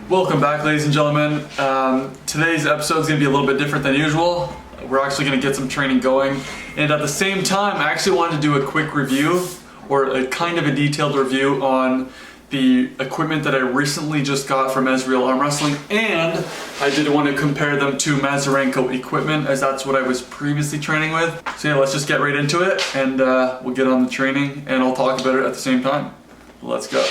Welcome back, ladies and gentlemen. Today's episode is going to be a little bit different than usual. We're actually going to get some training going, and at the same time I actually wanted to do a quick review, or a kind of a detailed review on the equipment that I recently just got from Ezreal Arm Wrestling, and I did want to compare them to Mazarenko equipment, as that's what I was previously training with. So yeah, let's just get right into it, and we'll get on the training, and I'll talk about it at the same time. Let's go.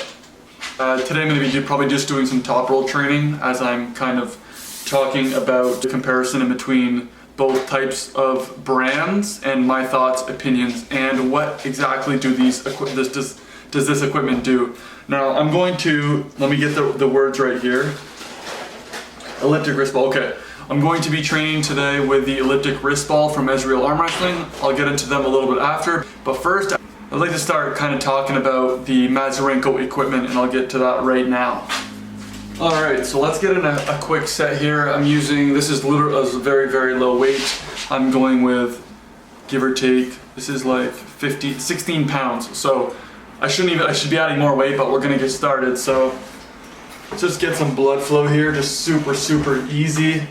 Today I'm going to be probably just doing some top roll training, as I'm kind of talking about the comparison in between both types of brands and my thoughts, opinions, and what exactly do does this equipment do. Now I'm going to, let me get the words right here. Elliptic wrist ball, okay. I'm going to be training today with the elliptic wrist ball from Ezreal Arm Wrestling. I'll get into them a little bit after, but first I'd like to start kind of talking about the Mazarenko equipment, and I'll get to that right now. Alright, so let's get in a quick set here. I'm using, this is literally a very, very low weight. I'm going with, give or take, this is like 16 pounds. So I should be adding more weight, but we're gonna get started. So just get some blood flow here, just super, super easy.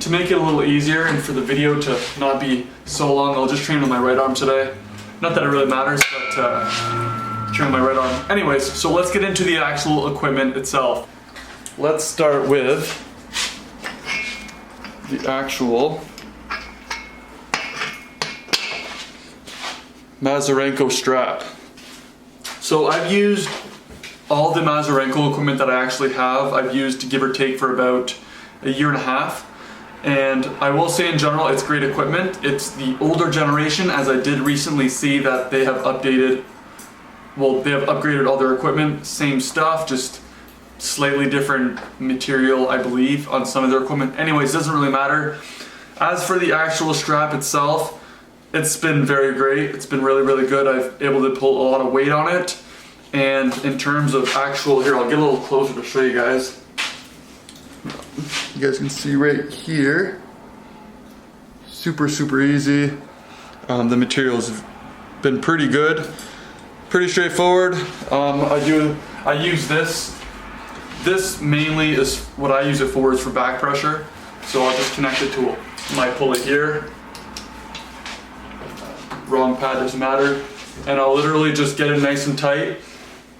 To make it a little easier and for the video to not be so long, I'll just train with my right arm today. Not that it really matters, but train with my right arm. Anyways, so let's get into the actual equipment itself. Let's start with the actual Mazarenko Strap. So I've used all the Mazarenko equipment that I actually have. I've used, give or take, for about a year and a half. And I will say in general, it's great equipment. It's the older generation, as I did recently see that they have updated, well, they have upgraded all their equipment, same stuff, just slightly different material, I believe, on some of their equipment. Anyways, doesn't really matter. As for the actual strap itself, it's been very great. It's been really, really good. I've been able to pull a lot of weight on it. And in terms of actual, here, I'll get a little closer to show you guys. You guys can see right here, super, super easy. The material's been pretty good, pretty straightforward. I use this. This mainly is what I use it for, is for back pressure. So I'll just connect it to my pulley here. Wrong pad, doesn't matter. And I'll literally just get it nice and tight,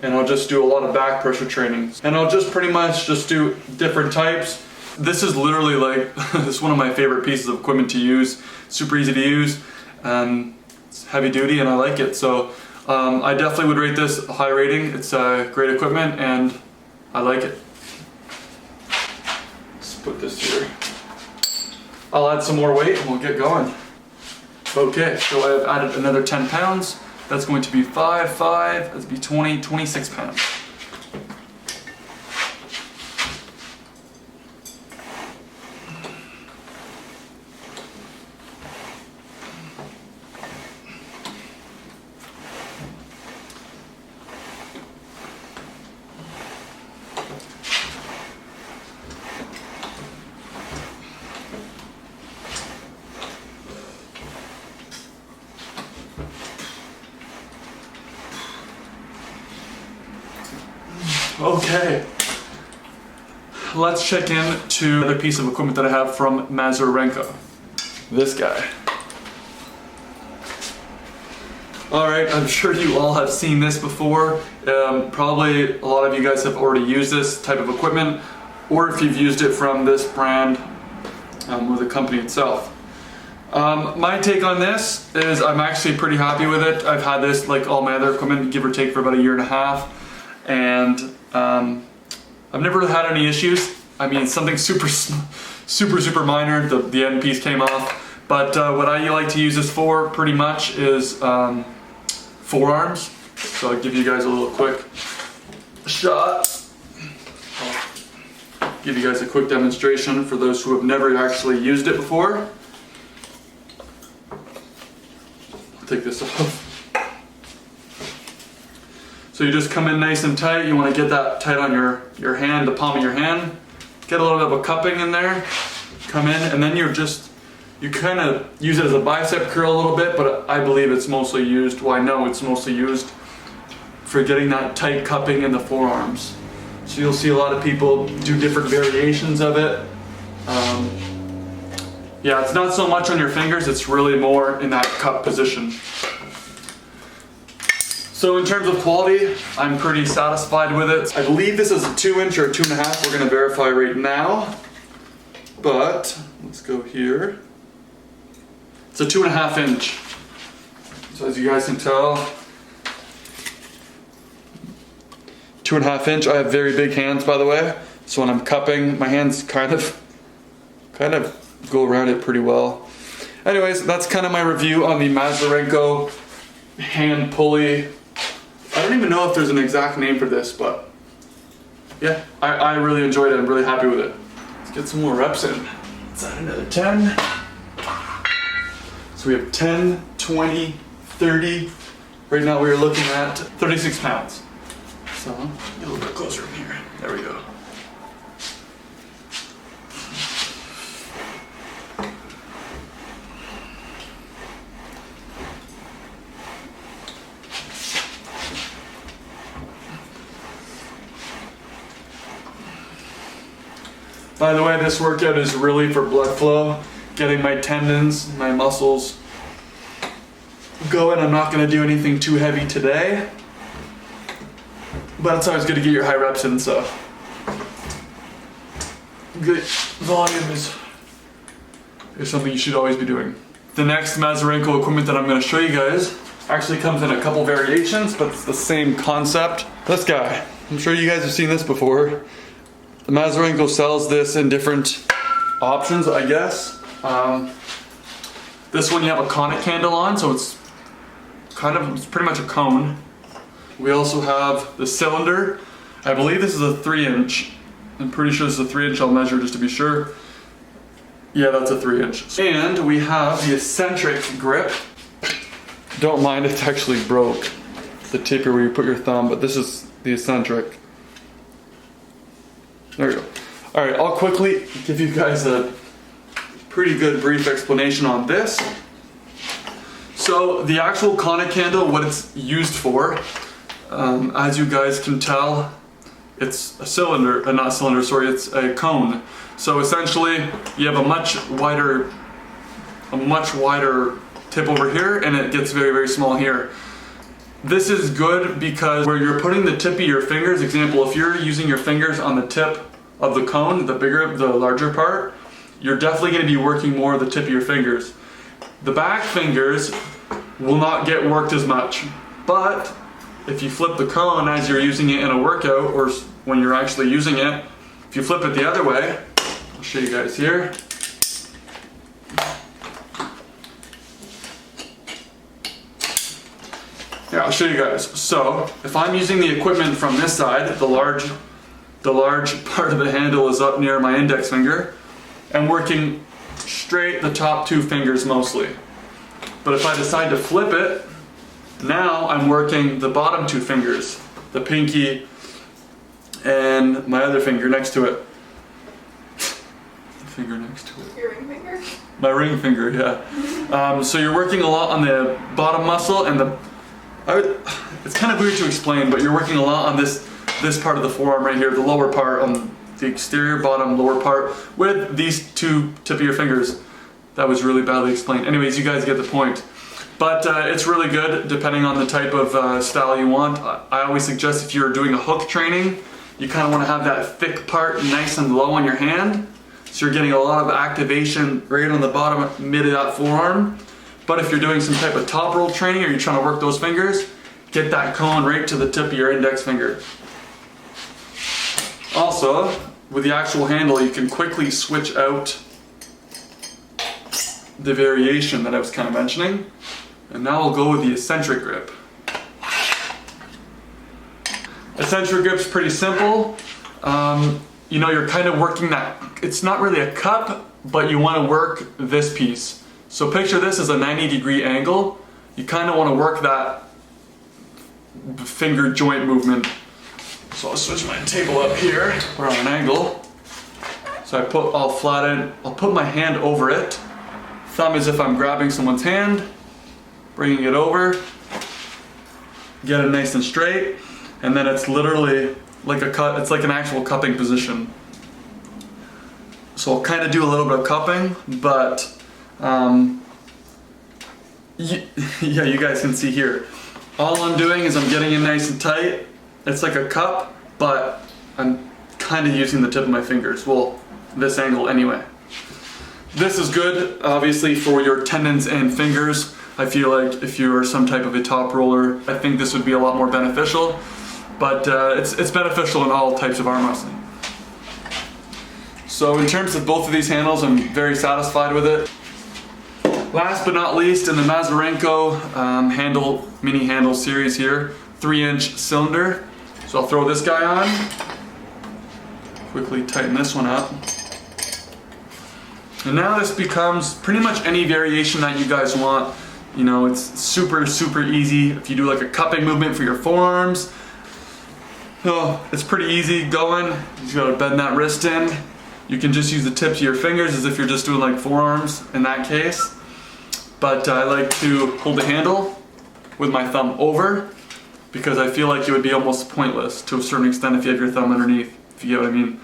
and I'll just do a lot of back pressure training. And I'll just pretty much just do different types. This is literally like, this is one of my favorite pieces of equipment to use. Super easy to use, it's heavy duty, and I like it. So I definitely would rate this a high rating. It's great equipment, and I like it. Let's put this here. I'll add some more weight and we'll get going. Okay, so I've added another 10 pounds. That's going to be 5, that's be 20, 26 pounds. Okay, let's check in to another piece of equipment that I have from Mazarenko. This guy. Alright, I'm sure you all have seen this before. Probably a lot of you guys have already used this type of equipment, or if you've used it from this brand or the company itself. My take on this is I'm actually pretty happy with it. I've had this, like all my other equipment, give or take, for about a year and a half. And I've never had any issues. I mean, something super minor, the end piece came off. But what I like to use this for pretty much is forearms. So I'll give you guys a little quick shot. give you guys a quick demonstration for those who have never actually used it before. take this off. So you just come in nice and tight. You want to get that tight on your hand, the palm of your hand. Get a little bit of a cupping in there. Come in, and then you kind of use it as a bicep curl a little bit, but I believe it's mostly used, well I know it's mostly used for getting that tight cupping in the forearms. So you'll see a lot of people do different variations of it. Yeah, it's not so much on your fingers, it's really more in that cup position. So in terms of quality, I'm pretty satisfied with it. I believe this is a 2-inch or a 2.5. We're gonna verify right now. But, let's go here. It's a 2.5 inch. So as you guys can tell, 2.5 inch. I have very big hands, by the way. So when I'm cupping, my hands kind of go around it pretty well. Anyways, that's kind of my review on the Mazarenko hand pulley. I don't even know if there's an exact name for this, but yeah, I really enjoyed it. I'm really happy with it. Let's get some more reps in. Let's add another 10. So we have 10, 20, 30. Right now we are looking at 36 pounds. So, get a little bit closer in here. There we go. By the way, this workout is really for blood flow, getting my tendons, my muscles going. I'm not going to do anything too heavy today, but it's always good to get your high reps in, so good volume is something you should always be doing. The next Mazarenko equipment that I'm going to show you guys actually comes in a couple variations, but it's the same concept. This guy, I'm sure you guys have seen this before. The Mazarenko sells this in different options, I guess. This one you have a conic handle on, so it's pretty much a cone. We also have the cylinder. I believe this is a 3-inch. I'm pretty sure this is a 3-inch. I'll measure just to be sure. Yeah, that's a 3-inch. And we have the Eccentric Grip. Don't mind, it's actually broke. The tip here where you put your thumb, but this is the Eccentric. There we go. Alright, I'll quickly give you guys a pretty good brief explanation on this. So the actual conic handle, what it's used for, as you guys can tell, it's a cylinder, it's a cone. So essentially, you have a much wider tip over here, and it gets very, very small here. This is good because where you're putting the tip of your fingers, example, if you're using your fingers on the tip of the cone, the larger part, you're definitely going to be working more of the tip of your fingers. The back fingers will not get worked as much, but if you flip the cone as you're using it in a workout, or when you're actually using it, if you flip it the other way, I'll show you guys here. Yeah, I'll show you guys. So, if I'm using the equipment from this side, the large part of the handle is up near my index finger, and working straight the top 2 fingers mostly. But if I decide to flip it, now I'm working the bottom 2 fingers, the pinky and my other finger next to it. The finger next to it. Your ring finger? My ring finger, yeah. So you're working a lot on the bottom muscle and it's kind of weird to explain, but you're working a lot on this part of the forearm right here, the lower part, on the exterior bottom lower part, with these 2 tip of your fingers. That was really badly explained. Anyways, you guys get the point. But it's really good depending on the type of style you want. I always suggest if you're doing a hook training, you kind of want to have that thick part nice and low on your hand. So you're getting a lot of activation right on the bottom mid of that forearm. But if you're doing some type of top roll training or you're trying to work those fingers, get that cone right to the tip of your index finger. Also, with the actual handle, you can quickly switch out the variation that I was kind of mentioning. And now we'll go with the Eccentric Grip. Eccentric Grip's pretty simple. You know, you're kind of working that, it's not really a cup, but you want to work this piece. So picture this as a 90-degree angle. you kind of want to work that finger joint movement. So I'll switch my table up here. We're on an angle. So I'll put my hand over it. Thumb as if I'm grabbing someone's hand, bringing it over, get it nice and straight, and then it's literally like a cut. It's like an actual cupping position. So I'll kind of do a little bit of cupping, but yeah, you guys can see here. All I'm doing is I'm getting it nice and tight. It's like a cup, but I'm kind of using the tip of my fingers. Well, this angle anyway. This is good, obviously, for your tendons and fingers. I feel like if you're some type of a top roller, I think this would be a lot more beneficial. But it's beneficial in all types of arm wrestling. So in terms of both of these handles, I'm very satisfied with it. Last but not least, in the Mazarenko mini handle series here, 3-inch cylinder. So I'll throw this guy on, quickly tighten this one up. And now this becomes pretty much any variation that you guys want. You know, it's super, super easy. If you do like a cupping movement for your forearms, oh, it's pretty easy going. You just gotta bend that wrist in. You can just use the tips of your fingers as if you're just doing like forearms in that case. But I like to hold the handle with my thumb over because I feel like it would be almost pointless to a certain extent if you have your thumb underneath, if you get what I mean.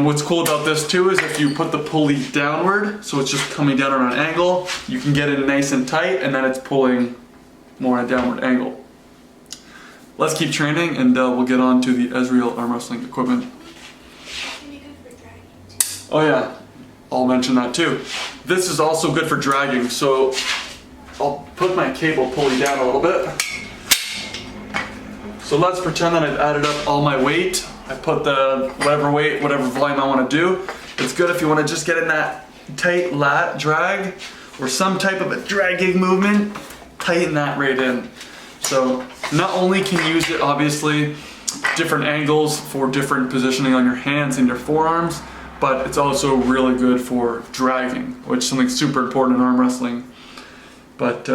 What's cool about this too is if you put the pulley downward, so it's just coming down on an angle, you can get it nice and tight and then it's pulling more at a downward angle. Let's keep training and we'll get on to the Ezreal arm wrestling equipment. Oh yeah, I'll mention that too. This is also good for dragging, so I'll put my cable pulley down a little bit. So let's pretend that I've added up all my weight. I put the whatever weight, whatever volume I want to do. It's good if you want to just get in that tight lat drag or some type of a dragging movement, tighten that right in. So not only can you use it, obviously, different angles for different positioning on your hands and your forearms, but it's also really good for dragging, which is something super important in arm wrestling. But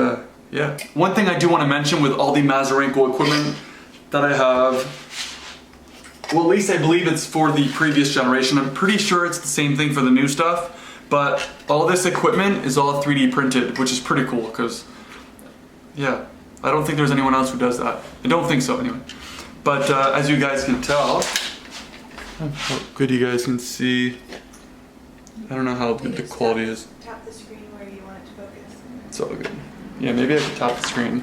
yeah, one thing I do want to mention with all the Mazarenko equipment that I have, well, at least I believe it's for the previous generation. I'm pretty sure it's the same thing for the new stuff, but all this equipment is all 3D printed, which is pretty cool because, yeah, I don't think there's anyone else who does that. I don't think so anyway. But as you guys can tell, how good you guys can see. I don't know how good the quality is. Tap the screen where you want it to focus. It's all good. Yeah, maybe I could tap the screen.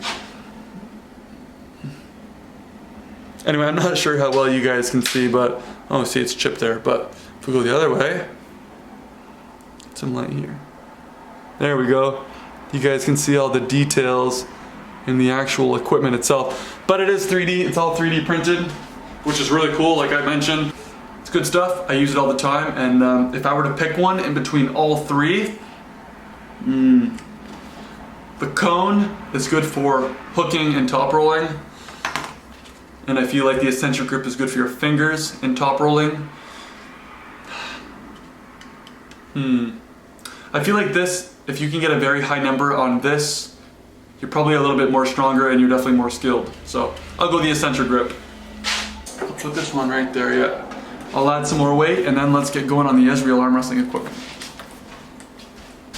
Anyway, I'm not sure how well you guys can see, but oh, see, it's chipped there. But if we go the other way, some light here. There we go. You guys can see all the details in the actual equipment itself. But it is 3D. It's all 3D printed, which is really cool. Like I mentioned, it's good stuff. I use it all the time. And if I were to pick one in between all three, the cone is good for hooking and top rolling. And I feel like the Eccentric Grip is good for your fingers and top rolling. I feel like this, if you can get a very high number on this, you're probably a little bit more stronger and you're definitely more skilled. So I'll go the Eccentric Grip. I'll put this one right there, yeah. I'll add some more weight and then let's get going on the Ezreal arm wrestling equipment.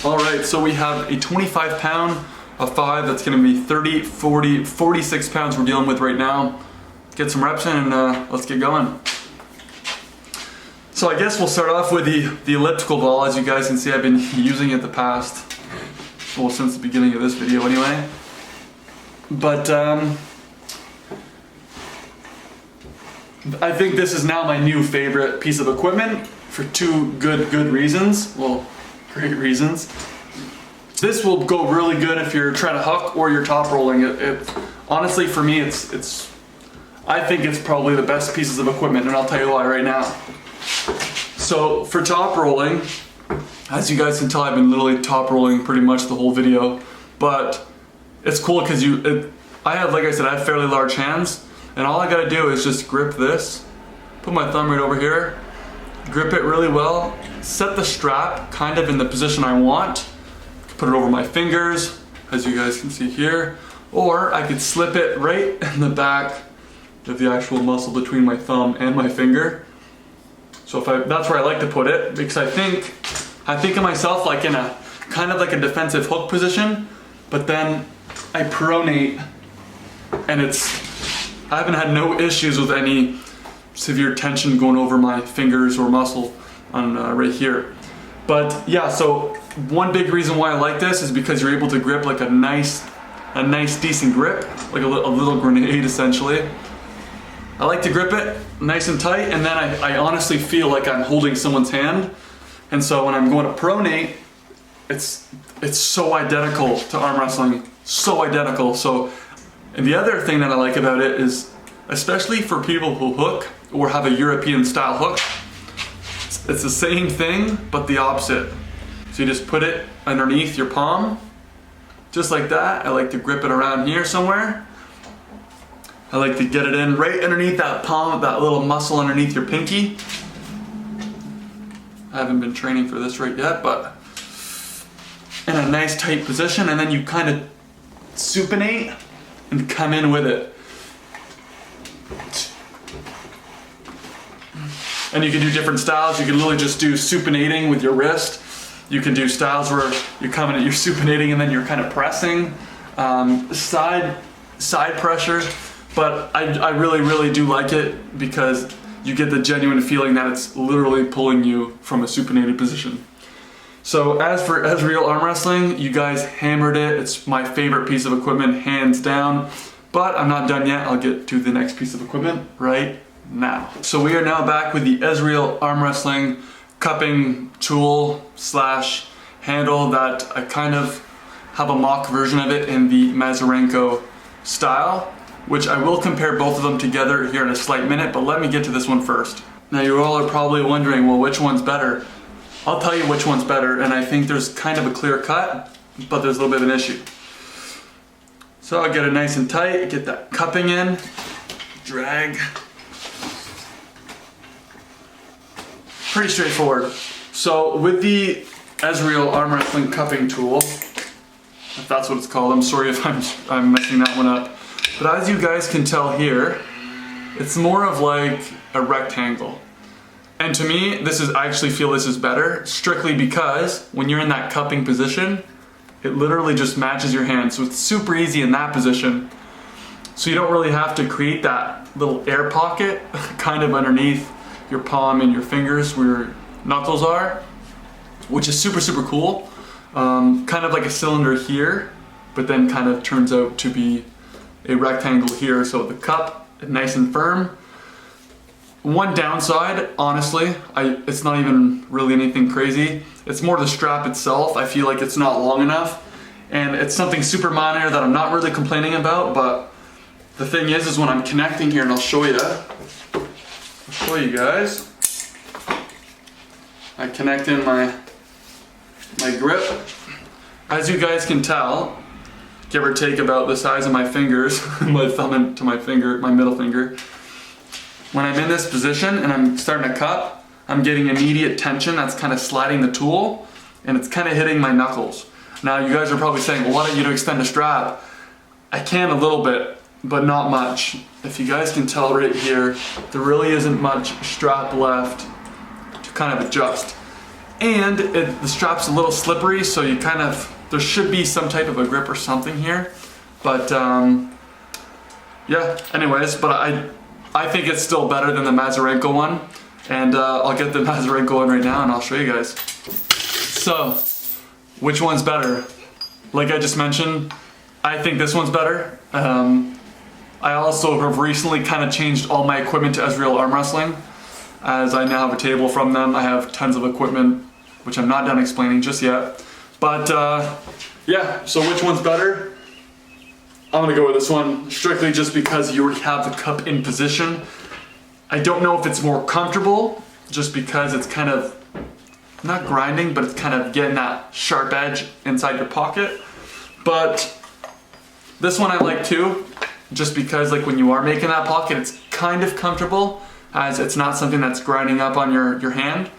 Alright, so we have a 25 pound, a 5 that's going to be 30, 40, 46 pounds we're dealing with right now. Get some reps in and let's get going. So I guess we'll start off with the elliptical ball. As you guys can see, I've been using it the past, well, since the beginning of this video anyway. But I think this is now my new favorite piece of equipment for two good reasons. Well, great reasons. This will go really good if you're trying to hook or you're top rolling. Honestly, for me, I think it's probably the best pieces of equipment, and I'll tell you why right now. So for top rolling, as you guys can tell, I've been literally top rolling pretty much the whole video, but it's cool because I have, like I said, I have fairly large hands, and all I gotta do is just grip this, put my thumb right over here, grip it really well, set the strap kind of in the position I want, put it over my fingers, as you guys can see here, or I could slip it right in the back of the actual muscle between my thumb and my finger. So that's where I like to put it, because I think of myself like in a kind of like a defensive hook position, but then I pronate, and I haven't had no issues with any severe tension going over my fingers or muscle on right here. But yeah, so one big reason why I like this is because you're able to grip like a nice decent grip, like a little grenade essentially. I like to grip it nice and tight, and then I honestly feel like I'm holding someone's hand. And so when I'm going to pronate, it's so identical to arm wrestling, so identical. So, and the other thing that I like about it is, especially for people who hook or have a European style hook, it's the same thing, but the opposite. So you just put it underneath your palm, just like that. I like to grip it around here somewhere. I like to get it in right underneath that palm, that little muscle underneath your pinky. I haven't been training for this right yet, but in a nice tight position, and then you kind of supinate and come in with it. And you can do different styles. You can literally just do supinating with your wrist. You can do styles where you're coming and you're supinating and then you're kind of pressing, side pressure. But I really do like it because you get the genuine feeling that it's literally pulling you from a supinated position. So as for Ezreal arm wrestling, you guys hammered it. It's my favorite piece of equipment, hands down. But I'm not done yet. I'll get to the next piece of equipment right now. So we are now back with the Ezreal arm wrestling cupping tool slash handle that I kind of have a mock version of it in the Mazarenko style, which I will compare both of them together here in a slight minute, but let me get to this one first. Now you all are probably wondering, well, which one's better? I'll tell you which one's better, and I think there's kind of a clear cut, but there's a little bit of an issue. So I'll get it nice and tight, get that cupping in, drag. Pretty straightforward. So with the Ezreal arm wrestling cupping tool, if that's what it's called, I'm sorry if I'm messing that one up. But as you guys can tell here, it's more of like a rectangle. And to me, I actually feel this is better, strictly because when you're in that cupping position, it literally just matches your hand. So it's super easy in that position. So you don't really have to create that little air pocket kind of underneath your palm and your fingers where your knuckles are, which is super cool. Kind of like a cylinder here, but then kind of turns out to be a rectangle here. So the cup, nice and firm. One downside, honestly, it's not even really anything crazy. It's more the strap itself. I feel like it's not long enough, and it's something super minor that I'm not really complaining about, but the thing is when I'm connecting here, and I'll show you guys. I connect in my grip. As you guys can tell, give or take about the size of my fingers, my thumb to my middle finger. When I'm in this position and I'm starting to cup, I'm getting immediate tension that's kind of sliding the tool, and it's kind of hitting my knuckles. Now you guys are probably saying, well, why don't you extend the strap? I can a little bit, but not much. If you guys can tell right here, there really isn't much strap left to kind of adjust. And the strap's a little slippery, so you kind of, there should be some type of a grip or something here. But yeah, anyways, but I think it's still better than the Mazarenko one. And I'll get the Mazarenko one right now and I'll show you guys. So, which one's better? Like I just mentioned, I think this one's better. I also have recently kind of changed all my equipment to Ezreal arm wrestling, as I now have a table from them. I have tons of equipment, which I'm not done explaining just yet. But yeah, so which one's better? I'm gonna go with this one, strictly just because you already have the cup in position. I don't know if it's more comfortable, just because it's kind of, not grinding, but it's kind of getting that sharp edge inside your pocket. But this one I like too, just because like when you are making that pocket, it's kind of comfortable, as it's not something that's grinding up on your hand.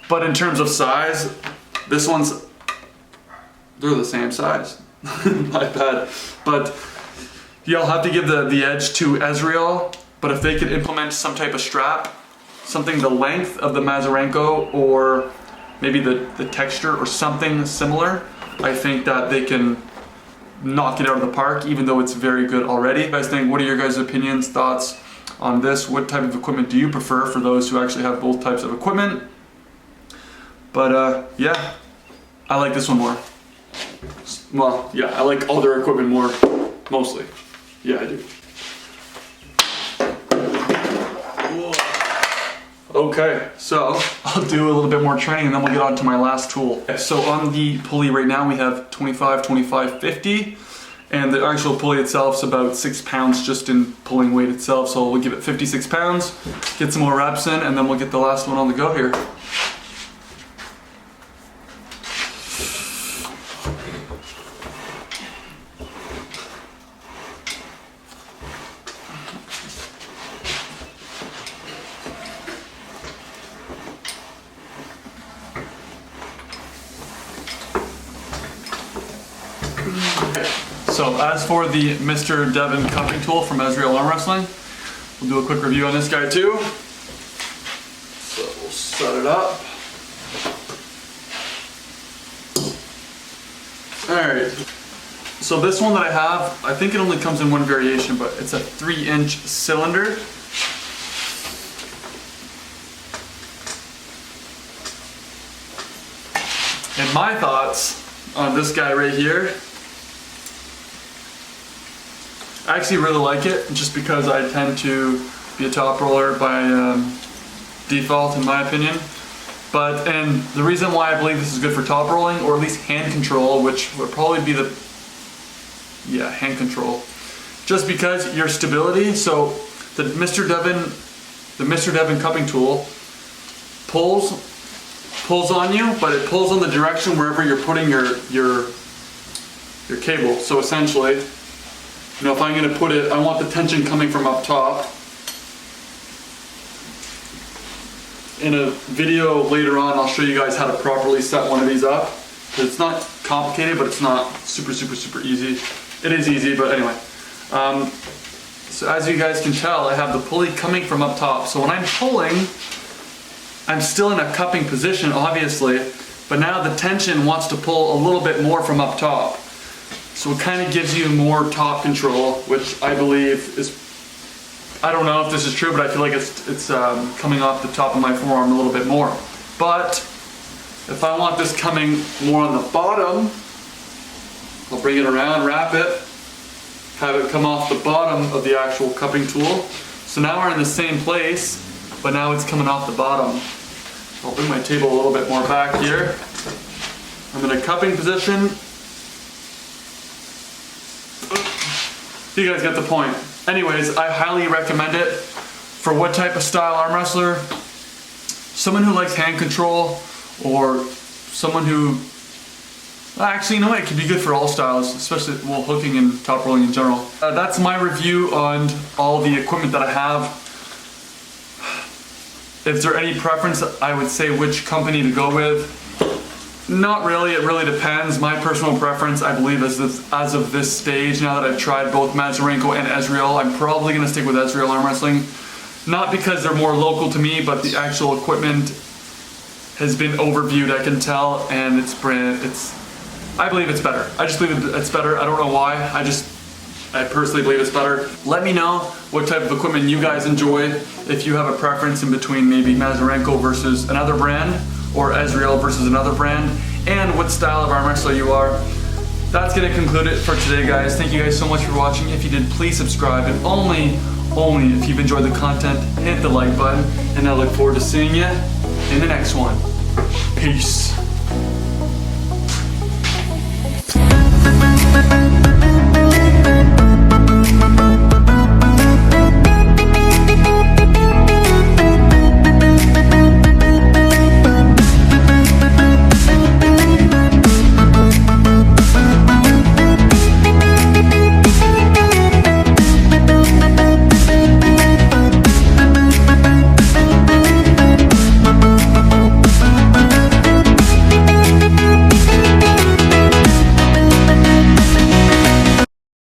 But in terms of size, this one's, they're the same size. My bad. But yeah, I'll have to give the edge to Ezreal, but if they could implement some type of strap, something the length of the Mazarenko or maybe the texture or something similar, I think that they can knock it out of the park, even though it's very good already. You guys think, what are your guys' opinions, thoughts on this? What type of equipment do you prefer for those who actually have both types of equipment? But yeah, I like this one more. Well, yeah, I like all their equipment more, mostly. Yeah, I do. Okay, so I'll do a little bit more training and then we'll get on to my last tool. So on the pulley right now we have 25, 25, 50, and the actual pulley itself is about 6 pounds just in pulling weight itself. So we'll give it 56 pounds, get some more reps in, and then we'll get the last one on the go here. So as for the Mr. Devon cupping tool from Ezreal Arm Wrestling, we'll do a quick review on this guy too. So we'll set it up. Alright, so this one that I have, I think it only comes in one variation, but it's a 3-inch cylinder. And my thoughts on this guy right here, I actually really like it, just because I tend to be a top roller by default, in my opinion. And the reason why I believe this is good for top rolling, or at least hand control, which would probably be hand control, just because your stability. So the Mr. Devon cupping tool pulls on you, but it pulls on the direction wherever you're putting your cable. So essentially, you know, if I'm going to put it, I want the tension coming from up top. In a video later on, I'll show you guys how to properly set one of these up. It's not complicated, but it's not super easy. It is easy, but anyway. So as you guys can tell, I have the pulley coming from up top. So when I'm pulling, I'm still in a cupping position, obviously, but now the tension wants to pull a little bit more from up top. So it kind of gives you more top control, which I believe is, I don't know if this is true, but I feel like it's coming off the top of my forearm a little bit more. But if I want this coming more on the bottom, I'll bring it around, wrap it, have it come off the bottom of the actual cupping tool. So now we're in the same place, but now it's coming off the bottom. I'll bring my table a little bit more back here. I'm in a cupping position. You guys get the point. Anyways, I highly recommend it for what type of style arm wrestler. Someone who likes hand control, or someone who, actually, you know what, it could be good for all styles, especially hooking and top rolling in general. That's my review on all the equipment that I have. If there any preference, I would say which company to go with. Not really, it really depends. My personal preference, I believe, as of this stage, now that I've tried both Mazarenko and Ezreal, I'm probably going to stick with Ezreal Arm Wrestling. Not because they're more local to me, but the actual equipment has been overviewed, I can tell, and I believe it's better. I just believe it's better. I don't know why. I personally believe it's better. Let me know what type of equipment you guys enjoy, if you have a preference in between maybe Mazarenko versus another brand, or Ezreal versus another brand, and what style of arm wrestler you are. That's gonna conclude it for today, guys. Thank you guys so much for watching. If you did, please subscribe, and only if you've enjoyed the content, hit the like button, and I look forward to seeing you in the next one. Peace.